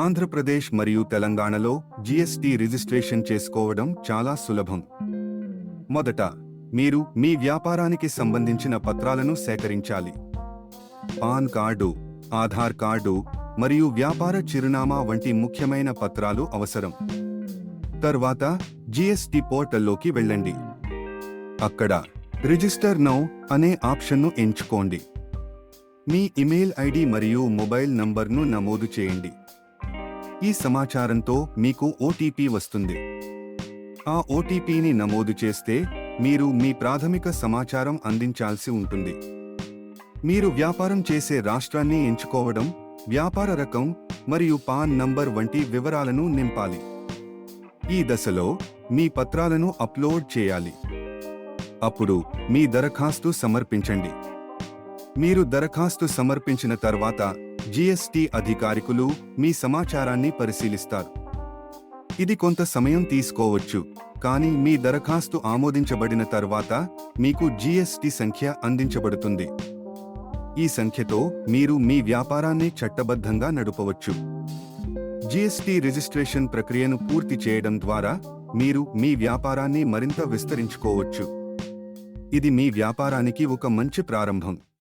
ఆంధ్రప్రదేశ్ మరియు తెలంగాణలో GST registration చేసుకోవడం చాలా సులభం. మొదట, మీరు మీ వ్యాపారానికి సంబంధించిన పత్రాలను సేకరించాలి. పాన్ కార్డు, ఆధార్ కార్డు మరియు వ్యాపార చిరునామా వంటి ముఖ్యమైన పత్రాలు అవసరం. తర్వాత జీఎస్టీ పోర్టల్లోకి వెళ్ళండి. అక్కడ రిజిస్టర్ నౌ అనే ఆప్షన్ను ఎంచుకోండి. మీ ఇమెయిల్ ఐడి మరియు మొబైల్ నంబర్ను నమోదు చేయండి. ఈ సమాచారంతో మీకు ఓటీపీ వస్తుంది. ఆ ఓటీపీని నమోదు చేస్తే మీరు మీ ప్రాథమిక సమాచారం అందించాల్సి ఉంటుంది. మీరు వ్యాపారం చేసే రాష్ట్రాన్ని ఎంచుకోవడం, వ్యాపార రకం మరియు పాన్ నంబర్ వంటి వివరాలను నింపాలి. ఈ దశలో మీ పత్రాలను అప్లోడ్ చేయాలి. అప్పుడు మీ దరఖాస్తు సమర్పించండి. మీరు దరఖాస్తు సమర్పించిన తర్వాత జీఎస్టీ అధికారికులు మీ సమాచారాన్ని పరిశీలిస్తారు. ఇది కొంత సమయం తీసుకోవచ్చు, కానీ మీ దరఖాస్తు ఆమోదించబడిన తర్వాత మీకు జీఎస్టీ సంఖ్య అందించబడుతుంది. ఈ సంఖ్యతో మీరు మీ వ్యాపారాన్ని చట్టబద్ధంగా నడపవచ్చు. జీఎస్టీ రిజిస్ట్రేషన్ ప్రక్రియను పూర్తి చేయడం ద్వారా మీరు మీ వ్యాపారాన్ని మరింత విస్తరించుకోవచ్చు. ఇది మీ వ్యాపారానికి ఒక మంచి ప్రారంభం.